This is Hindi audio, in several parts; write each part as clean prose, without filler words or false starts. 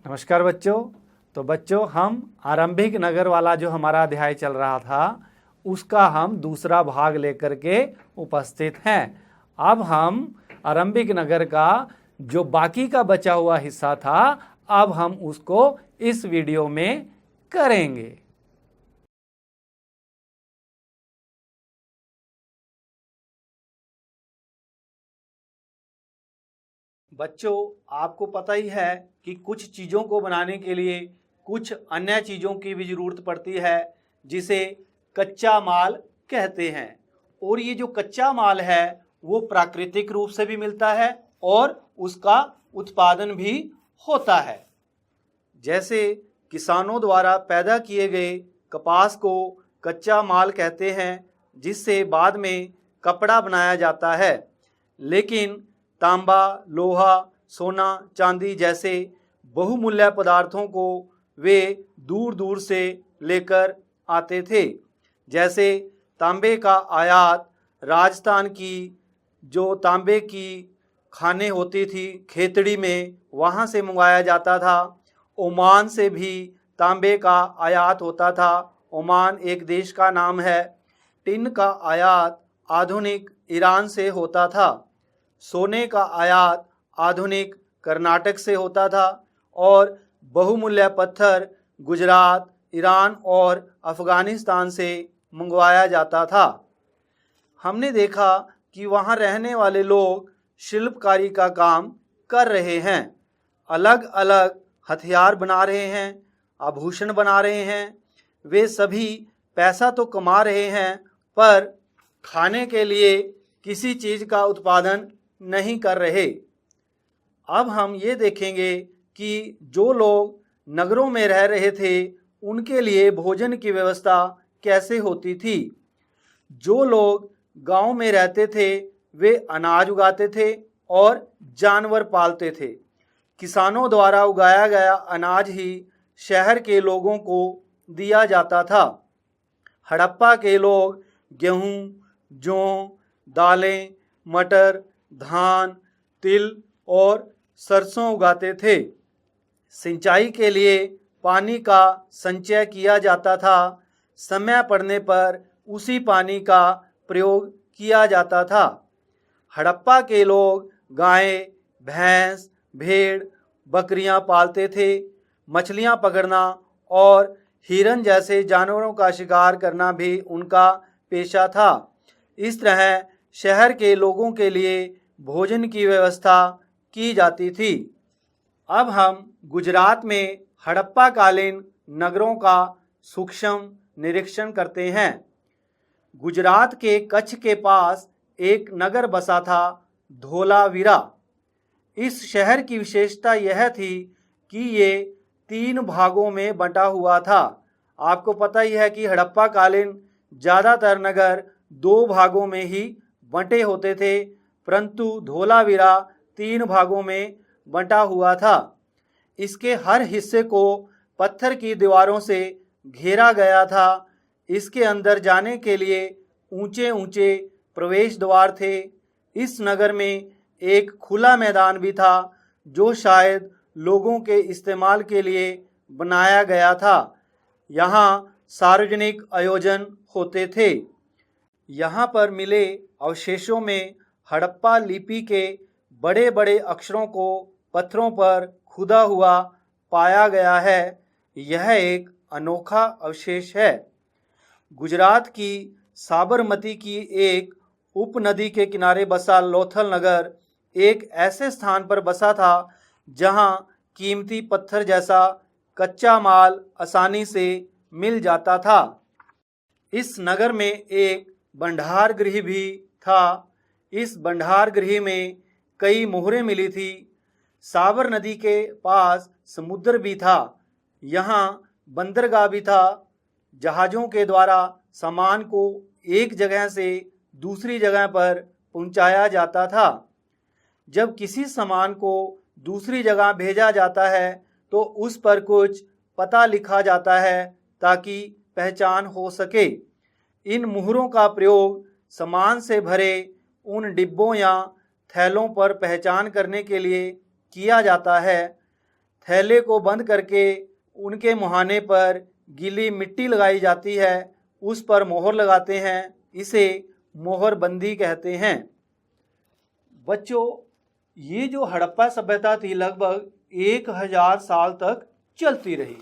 नमस्कार बच्चों। तो बच्चों, हम आरंभिक नगर वाला जो हमारा अध्याय चल रहा था उसका हम दूसरा भाग लेकर के उपस्थित हैं। अब हम आरंभिक नगर का जो बाकी का बचा हुआ हिस्सा था अब हम उसको इस वीडियो में करेंगे। बच्चों, आपको पता ही है कि कुछ चीज़ों को बनाने के लिए कुछ अन्य चीज़ों की भी ज़रूरत पड़ती है जिसे कच्चा माल कहते हैं। और ये जो कच्चा माल है वो प्राकृतिक रूप से भी मिलता है और उसका उत्पादन भी होता है। जैसे किसानों द्वारा पैदा किए गए कपास को कच्चा माल कहते हैं जिससे बाद में कपड़ा बनाया जाता है। लेकिन तांबा, लोहा, सोना, चांदी जैसे बहुमूल्य पदार्थों को वे दूर दूर से लेकर आते थे। जैसे तांबे का आयात राजस्थान की जो तांबे की खानें होती थी खेतड़ी में, वहाँ से मंगवाया जाता था। ओमान से भी तांबे का आयात होता था। ओमान एक देश का नाम है। टिन का आयात आधुनिक ईरान से होता था। सोने का आयात आधुनिक कर्नाटक से होता था और बहुमूल्य पत्थर गुजरात, ईरान और अफगानिस्तान से मंगवाया जाता था। हमने देखा कि वहाँ रहने वाले लोग शिल्पकारी का काम कर रहे हैं, अलग अलग हथियार बना रहे हैं, आभूषण बना रहे हैं। वे सभी पैसा तो कमा रहे हैं पर खाने के लिए किसी चीज़ का उत्पादन नहीं कर रहे। अब हम ये देखेंगे कि जो लोग नगरों में रह रहे थे उनके लिए भोजन की व्यवस्था कैसे होती थी। जो लोग गांव में रहते थे वे अनाज उगाते थे और जानवर पालते थे। किसानों द्वारा उगाया गया अनाज ही शहर के लोगों को दिया जाता था। हड़प्पा के लोग गेहूं, जौ, दालें, मटर, धान, तिल और सरसों उगाते थे। सिंचाई के लिए पानी का संचय किया जाता था। समय पड़ने पर उसी पानी का प्रयोग किया जाता था। हड़प्पा के लोग गाय, भैंस, भेड़, बकरियां पालते थे। मछलियां पकड़ना और हिरन जैसे जानवरों का शिकार करना भी उनका पेशा था। इस तरह शहर के लोगों के लिए भोजन की व्यवस्था की जाती थी। अब हम गुजरात में हड़प्पा कालीन नगरों का सूक्ष्म निरीक्षण करते हैं। गुजरात के कच्छ के पास एक नगर बसा था, धोलावीरा। इस शहर की विशेषता यह थी कि ये 3 भागों में बंटा हुआ था। आपको पता ही है कि हड़प्पा कालीन ज़्यादातर नगर 2 भागों में ही बंटे होते थे, परंतु धोलावीरा 3 भागों में बंटा हुआ था। इसके हर हिस्से को पत्थर की दीवारों से घेरा गया था। इसके अंदर जाने के लिए ऊंचे ऊंचे प्रवेश द्वार थे। इस नगर में एक खुला मैदान भी था जो शायद लोगों के इस्तेमाल के लिए बनाया गया था। यहाँ सार्वजनिक आयोजन होते थे। यहाँ पर मिले अवशेषों में हड़प्पा लिपि के बड़े बड़े अक्षरों को पत्थरों पर खुदा हुआ पाया गया है। यह एक अनोखा अवशेष है। गुजरात की साबरमती की एक उपनदी के किनारे बसा लोथल नगर एक ऐसे स्थान पर बसा था जहां कीमती पत्थर जैसा कच्चा माल आसानी से मिल जाता था। इस नगर में एक भंडार गृह भी था। इस भंडार गृह में कई मोहरें मिली थी। साबर नदी के पास समुद्र भी था। यहाँ बंदरगाह भी था। जहाज़ों के द्वारा सामान को एक जगह से दूसरी जगह पर पहुंचाया जाता था। जब किसी सामान को दूसरी जगह भेजा जाता है तो उस पर कुछ पता लिखा जाता है ताकि पहचान हो सके। इन मुहरों का प्रयोग सामान से भरे उन डिब्बों या थैलों पर पहचान करने के लिए किया जाता है। थैले को बंद करके उनके मुहाने पर गीली मिट्टी लगाई जाती है, उस पर मोहर लगाते हैं। इसे मोहरबंदी कहते हैं। बच्चों, ये जो हड़प्पा सभ्यता थी लगभग 1000 साल तक चलती रही।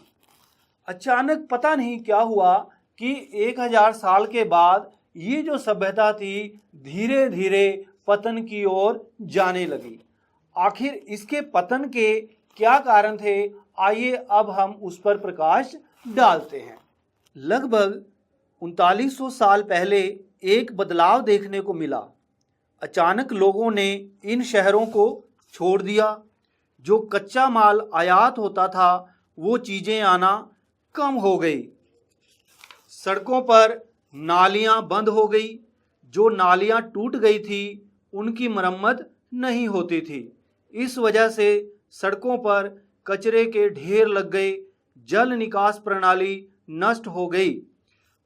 अचानक पता नहीं क्या हुआ कि 1000 साल के बाद ये जो सभ्यता थी धीरे धीरे पतन की ओर जाने लगी। आखिर इसके पतन के क्या कारण थे, आइए अब हम उस पर प्रकाश डालते हैं। लगभग 3900 साल पहले एक बदलाव देखने को मिला। अचानक लोगों ने इन शहरों को छोड़ दिया। जो कच्चा माल आयात होता था वो चीज़ें आना कम हो गई। सड़कों पर नालियां बंद हो गई। जो नालियां टूट गई थी उनकी मरम्मत नहीं होती थी। इस वजह से सड़कों पर कचरे के ढेर लग गए। जल निकास प्रणाली नष्ट हो गई।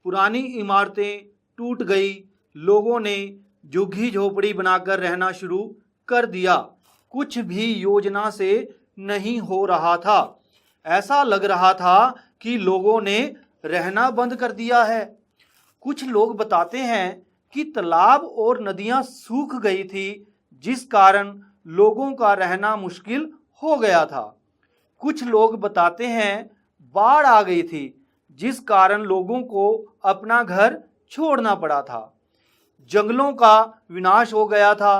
पुरानी इमारतें टूट गई। लोगों ने झुग्गी झोपड़ी बनाकर रहना शुरू कर दिया। कुछ भी योजना से नहीं हो रहा था। ऐसा लग रहा था कि लोगों ने रहना बंद कर दिया है। कुछ लोग बताते हैं कि तालाब और नदियां सूख गई थी, जिस कारण लोगों का रहना मुश्किल हो गया था। कुछ लोग बताते हैं बाढ़ आ गई थी, जिस कारण लोगों को अपना घर छोड़ना पड़ा था। जंगलों का विनाश हो गया था।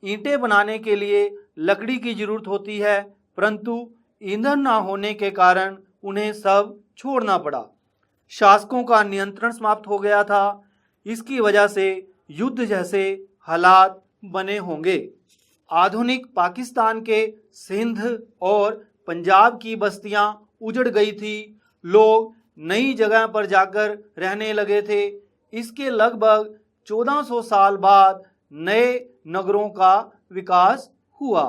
ईंटें बनाने के लिए लकड़ी की जरूरत होती है, परंतु ईंधन ना होने के कारण उन्हें सब छोड़ना पड़ा। शासकों का नियंत्रण समाप्त हो गया था। इसकी वजह से युद्ध जैसे हालात बने होंगे। आधुनिक पाकिस्तान के सिंध और पंजाब की बस्तियां उजड़ गई थी। लोग नई जगह पर जाकर रहने लगे थे। इसके लगभग 1400 साल बाद नए नगरों का विकास हुआ।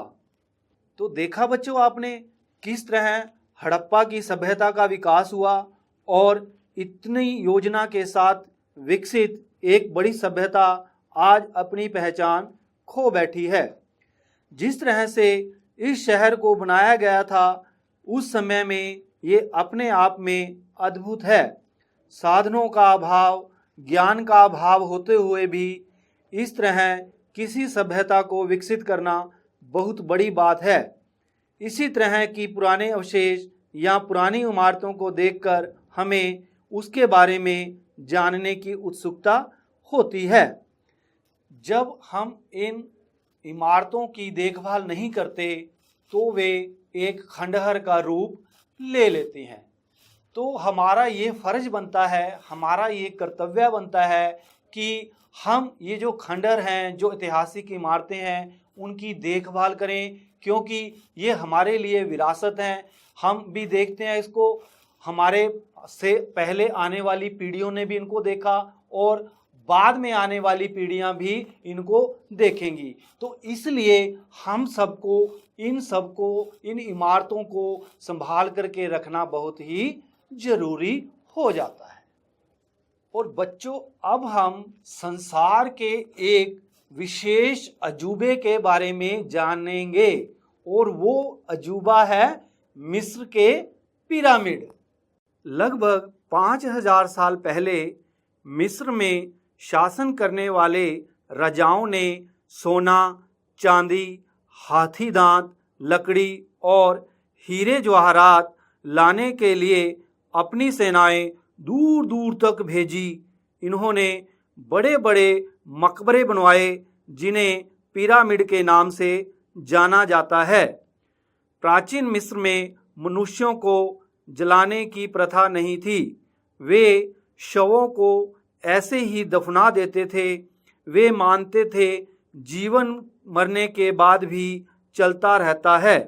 तो देखा बच्चों आपने किस तरह हड़प्पा की सभ्यता का विकास हुआ और इतनी योजना के साथ विकसित एक बड़ी सभ्यता आज अपनी पहचान खो बैठी है। जिस तरह से इस शहर को बनाया गया था उस समय में ये अपने आप में अद्भुत है। साधनों का अभाव, ज्ञान का अभाव होते हुए भी इस तरह किसी सभ्यता को विकसित करना बहुत बड़ी बात है। इसी तरह की पुराने अवशेष या पुरानी इमारतों को देखकर हमें उसके बारे में जानने की उत्सुकता होती है। जब हम इन इमारतों की देखभाल नहीं करते तो वे एक खंडहर का रूप ले लेती हैं। तो हमारा ये फर्ज बनता है, हमारा ये कर्तव्य बनता है कि हम ये जो खंडहर हैं, जो ऐतिहासिक इमारतें हैं, उनकी देखभाल करें, क्योंकि ये हमारे लिए विरासत हैं। हम भी देखते हैं इसको, हमारे से पहले आने वाली पीढ़ियों ने भी इनको देखा और बाद में आने वाली पीढ़ियां भी इनको देखेंगी। तो इसलिए हम सबको इन इमारतों को संभाल करके रखना बहुत ही जरूरी हो जाता है। और बच्चों, अब हम संसार के एक विशेष अजूबे के बारे में जानेंगे और वो अजूबा है मिस्र के पिरामिड। लगभग 5000 साल पहले मिस्र में शासन करने वाले राजाओं ने सोना, चांदी, हाथी दांत, लकड़ी और हीरे जवाहरात लाने के लिए अपनी सेनाएं दूर दूर तक भेजी। इन्होंने बड़े बड़े मकबरे बनवाए जिन्हें पिरामिड के नाम से जाना जाता है। प्राचीन मिस्र में मनुष्यों को जलाने की प्रथा नहीं थी। वे शवों को ऐसे ही दफना देते थे। वे मानते थे जीवन मरने के बाद भी चलता रहता है।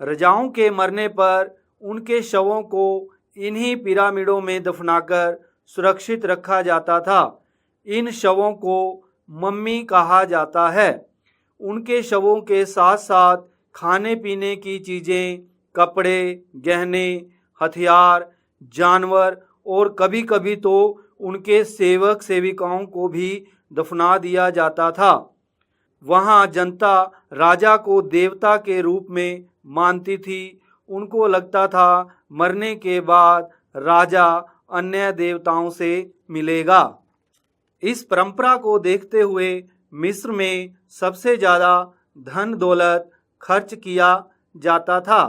राजाओं के मरने पर उनके शवों को इन्हीं पिरामिडों में दफनाकर सुरक्षित रखा जाता था। इन शवों को मम्मी कहा जाता है। उनके शवों के साथ साथ खाने पीने की चीज़ें, कपड़े, गहने, हथियार, जानवर और कभी कभी तो उनके सेवक सेविकाओं को भी दफना दिया जाता था। वहाँ जनता राजा को देवता के रूप में मानती थी। उनको लगता था मरने के बाद राजा अन्य देवताओं से मिलेगा। इस परंपरा को देखते हुए मिस्र में सबसे ज़्यादा धन दौलत खर्च किया जाता था।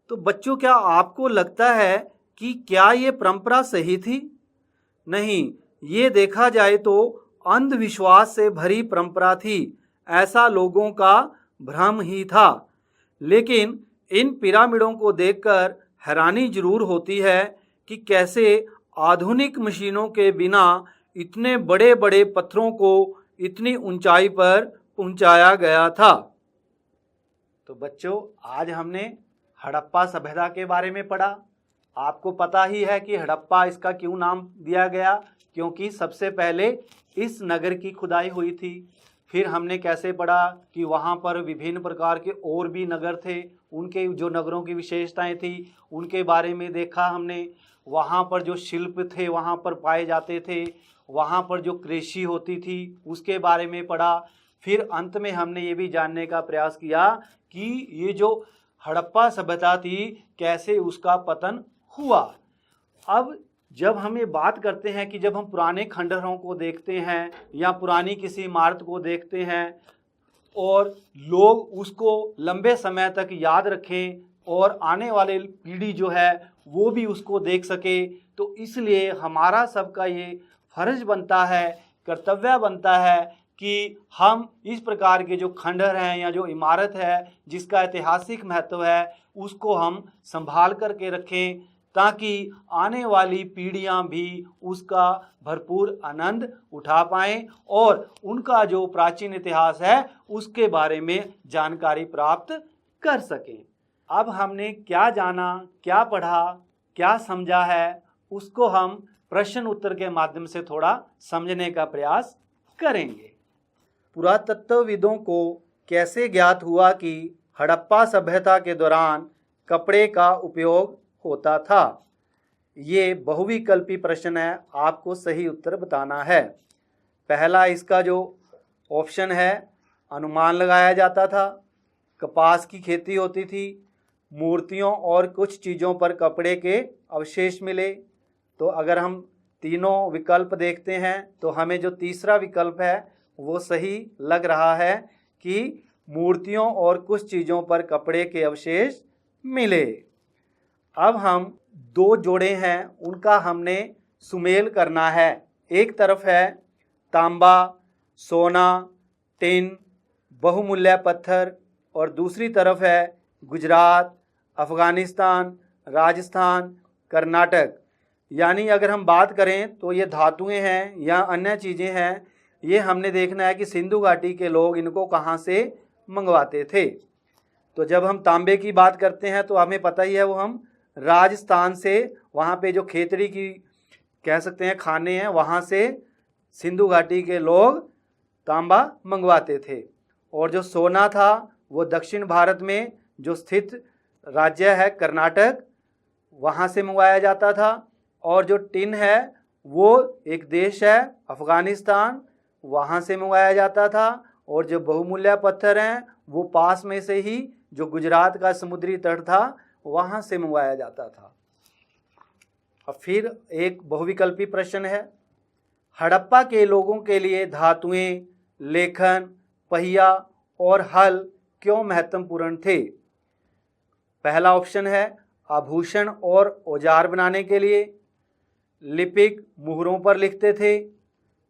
तो बच्चों, क्या आपको लगता है कि क्या ये परंपरा सही थी? नहीं, ये देखा जाए तो अंधविश्वास से भरी परंपरा थी। ऐसा लोगों का भ्रम ही था। लेकिन इन पिरामिडों को देखकर हैरानी जरूर होती है कि कैसे आधुनिक मशीनों के बिना इतने बड़े बड़े पत्थरों को इतनी ऊंचाई पर पहुंचाया गया था। तो बच्चों, आज हमने हड़प्पा सभ्यता के बारे में पढ़ा। आपको पता ही है कि हड़प्पा इसका क्यों नाम दिया गया, क्योंकि सबसे पहले इस नगर की खुदाई हुई थी। फिर हमने कैसे पढ़ा कि वहाँ पर विभिन्न प्रकार के और भी नगर थे, उनके जो नगरों की विशेषताएं थी उनके बारे में देखा हमने। वहाँ पर जो शिल्प थे वहाँ पर पाए जाते थे, वहाँ पर जो कृषि होती थी उसके बारे में पढ़ा। फिर अंत में हमने ये भी जानने का प्रयास किया कि ये जो हड़प्पा सभ्यता थी कैसे उसका पतन हुआ। अब जब हम ये बात करते हैं कि जब हम पुराने खंडहरों को देखते हैं या पुरानी किसी इमारत को देखते हैं और लोग उसको लंबे समय तक याद रखें और आने वाले पीढ़ी जो है वो भी उसको देख सके, तो इसलिए हमारा सबका ये फर्ज बनता है, कर्तव्य बनता है कि हम इस प्रकार के जो खंडहर हैं या जो इमारत है जिसका ऐतिहासिक महत्व है उसको हम संभाल करके रखें, ताकि आने वाली पीढ़ियां भी उसका भरपूर आनंद उठा पाएं और उनका जो प्राचीन इतिहास है उसके बारे में जानकारी प्राप्त कर सकें। अब हमने क्या जाना, क्या पढ़ा, क्या समझा है, उसको हम प्रश्न उत्तर के माध्यम से थोड़ा समझने का प्रयास करेंगे। पुरातत्वविदों को कैसे ज्ञात हुआ कि हड़प्पा सभ्यता के दौरान कपड़े का उपयोग होता था? ये बहुविकल्पी प्रश्न है, आपको सही उत्तर बताना है। पहला इसका जो ऑप्शन है, अनुमान लगाया जाता था, कपास की खेती होती थी, मूर्तियों और कुछ चीज़ों पर कपड़े के अवशेष मिले। तो अगर हम तीनों विकल्प देखते हैं तो हमें जो तीसरा विकल्प है वो सही लग रहा है कि मूर्तियों और कुछ चीज़ों पर कपड़े के अवशेष मिले। अब हम दो जोड़े हैं उनका हमने सुमेल करना है। एक तरफ है तांबा, सोना, टिन, बहुमूल्य पत्थर और दूसरी तरफ है गुजरात, अफ़गानिस्तान, राजस्थान, कर्नाटक। यानी अगर हम बात करें तो ये धातुएं हैं या अन्य चीज़ें हैं, ये हमने देखना है कि सिंधु घाटी के लोग इनको कहाँ से मंगवाते थे। तो जब हम तांबे की बात करते हैं तो हमें पता ही है वो हम राजस्थान से, वहाँ पे जो खेतड़ी की कह सकते हैं खाने हैं, वहाँ से सिंधु घाटी के लोग तांबा मंगवाते थे। और जो सोना था वो दक्षिण भारत में जो स्थित राज्य है कर्नाटक, वहाँ से मंगवाया जाता था। और जो टिन है वो एक देश है अफ़गानिस्तान, वहाँ से मंगवाया जाता था। और जो बहुमूल्य पत्थर हैं वो पास में से ही जो गुजरात का समुद्री तट था वहाँ से मंगवाया जाता था। अब फिर एक बहुविकल्पी प्रश्न है, हड़प्पा के लोगों के लिए धातुएं, लेखन, पहिया और हल क्यों महत्वपूर्ण थे? पहला ऑप्शन है आभूषण और औजार बनाने के लिए, लिपिक मुहरों पर लिखते थे,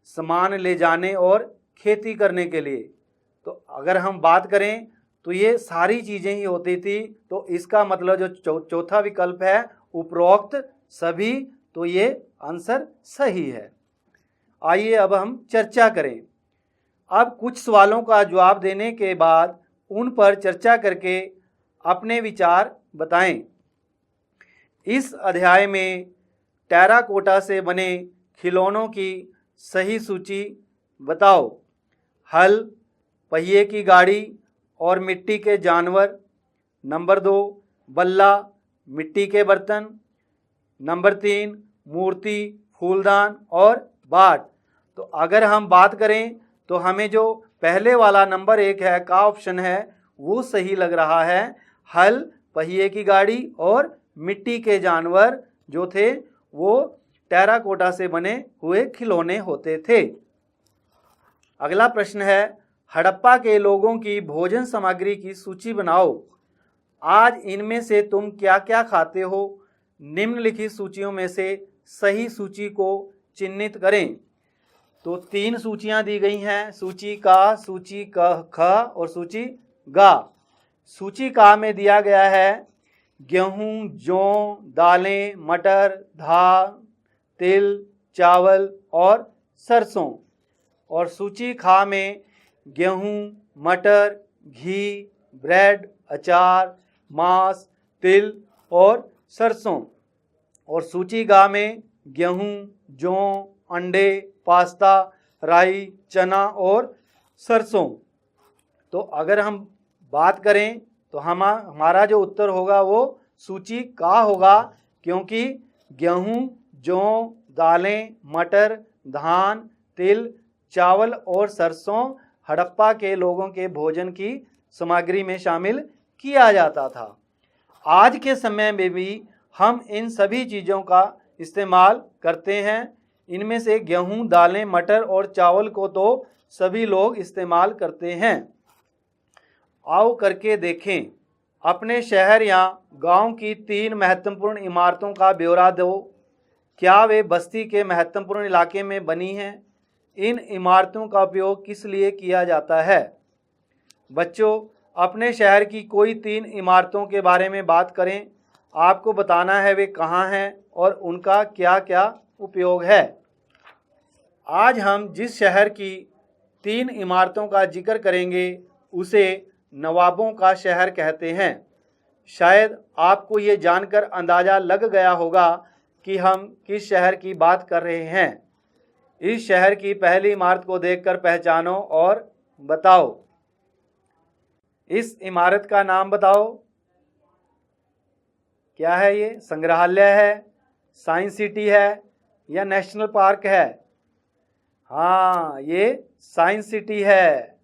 सामान ले जाने और खेती करने के लिए। तो अगर हम बात करें तो ये सारी चीज़ें ही होती थी। तो इसका मतलब जो चौथा विकल्प है उपरोक्त सभी, तो ये आंसर सही है। आइए अब हम चर्चा करें। अब कुछ सवालों का जवाब देने के बाद उन पर चर्चा करके अपने विचार बताएं। इस अध्याय में टेराकोटा से बने खिलौनों की सही सूची बताओ। हल, पहिए की गाड़ी और मिट्टी के जानवर। नंबर 2 बल्ला, मिट्टी के बर्तन। नंबर 3 मूर्ति, फूलदान और बाट। तो अगर हम बात करें तो हमें जो पहले वाला नंबर 1 है का ऑप्शन है वो सही लग रहा है। हल, पहिए की गाड़ी और मिट्टी के जानवर जो थे वो टेराकोटा से बने हुए खिलौने होते थे। अगला प्रश्न है, हड़प्पा के लोगों की भोजन सामग्री की सूची बनाओ। आज इनमें से तुम क्या क्या खाते हो? निम्नलिखित सूचियों में से सही सूची को चिन्हित करें। तो 3 सूचियां दी गई हैं, सूची का, सूची ख और सूची गा। सूची का में दिया गया है गेहूं, जौ, दालें, मटर, धान, तिल, चावल और सरसों। और सूची खा में गेहूं, मटर, घी, ब्रेड, अचार, मांस, तिल और सरसों। और सूची गा में गेहूं, जौ, अंडे, पास्ता, राई, चना और सरसों। तो अगर हम बात करें तो हमारा जो उत्तर होगा वो सूची का होगा, क्योंकि गेहूं, जौ, दालें, मटर, धान, तिल, चावल और सरसों हड़प्पा के लोगों के भोजन की सामग्री में शामिल किया जाता था। आज के समय में भी हम इन सभी चीज़ों का इस्तेमाल करते हैं। इनमें से गेहूं, दालें, मटर और चावल को तो सभी लोग इस्तेमाल करते हैं। आओ करके देखें। अपने शहर या गांव की 3 महत्वपूर्ण इमारतों का ब्यौरा दो। क्या वे बस्ती के महत्वपूर्ण इलाके में बनी हैं? इन इमारतों का उपयोग किस लिए किया जाता है? बच्चों, अपने शहर की कोई 3 इमारतों के बारे में बात करें। आपको बताना है वे कहाँ हैं और उनका क्या क्या उपयोग है। आज हम जिस शहर की 3 इमारतों का जिक्र करेंगे उसे नवाबों का शहर कहते हैं। शायद आपको ये जानकर अंदाज़ा लग गया होगा कि हम किस शहर की बात कर रहे हैं। इस शहर की पहली इमारत को देखकर पहचानो और बताओ। इस इमारत का नाम बताओ। क्या है ये? संग्रहालय है, साइंस सिटी है या नेशनल पार्क है? हाँ, ये साइंस सिटी है।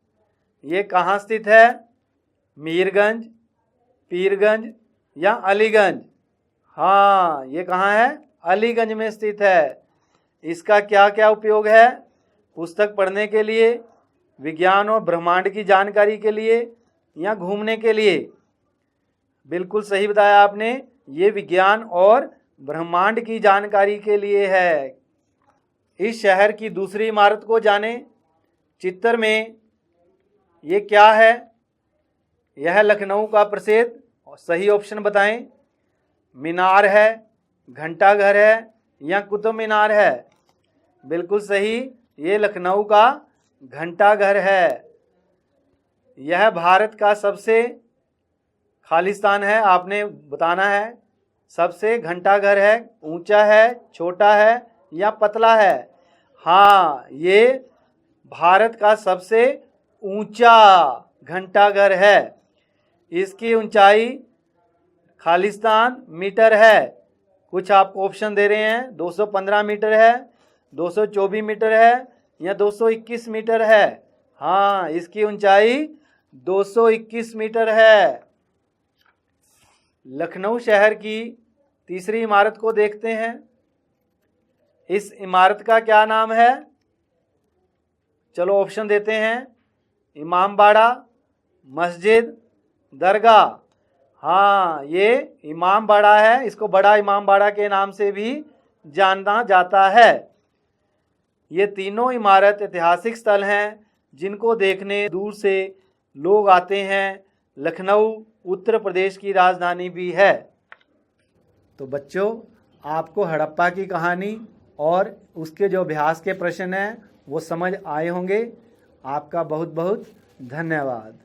ये कहाँ स्थित है? मीरगंज, पीरगंज या अलीगंज? हाँ, ये कहाँ है? अलीगंज में स्थित है। इसका क्या क्या उपयोग है? पुस्तक पढ़ने के लिए, विज्ञान और ब्रह्मांड की जानकारी के लिए या घूमने के लिए? बिल्कुल सही बताया आपने, ये विज्ञान और ब्रह्मांड की जानकारी के लिए है। इस शहर की दूसरी इमारत को जानें। चित्र में ये क्या है? यह लखनऊ का प्रसिद्ध और सही ऑप्शन बताएं। मीनार है, घंटाघर है या कुतुब मीनार है? बिल्कुल सही, ये लखनऊ का घंटाघर है। यह भारत का सबसे खालिस्तान है, आपने बताना है। सबसे घंटाघर है, ऊंचा है, छोटा है या पतला है? हाँ, ये भारत का सबसे ऊंचा घंटाघर है। इसकी ऊंचाई खालिस्तान मीटर है। कुछ आपको ऑप्शन दे रहे हैं, 215 मीटर है, 224 मीटर है या 221 मीटर है? हाँ, इसकी ऊंचाई 221 मीटर है। लखनऊ शहर की तीसरी इमारत को देखते हैं। इस इमारत का क्या नाम है? चलो ऑप्शन देते हैं। इमामबाड़ा, मस्जिद, दरगाह। हाँ, ये इमामबाड़ा है। इसको बड़ा इमामबाड़ा के नाम से भी जाना जाता है। ये तीनों इमारत ऐतिहासिक स्थल हैं जिनको देखने दूर से लोग आते हैं। लखनऊ उत्तर प्रदेश की राजधानी भी है। तो बच्चों, आपको हड़प्पा की कहानी और उसके जो अभ्यास के प्रश्न हैं वो समझ आए होंगे। आपका बहुत बहुत धन्यवाद।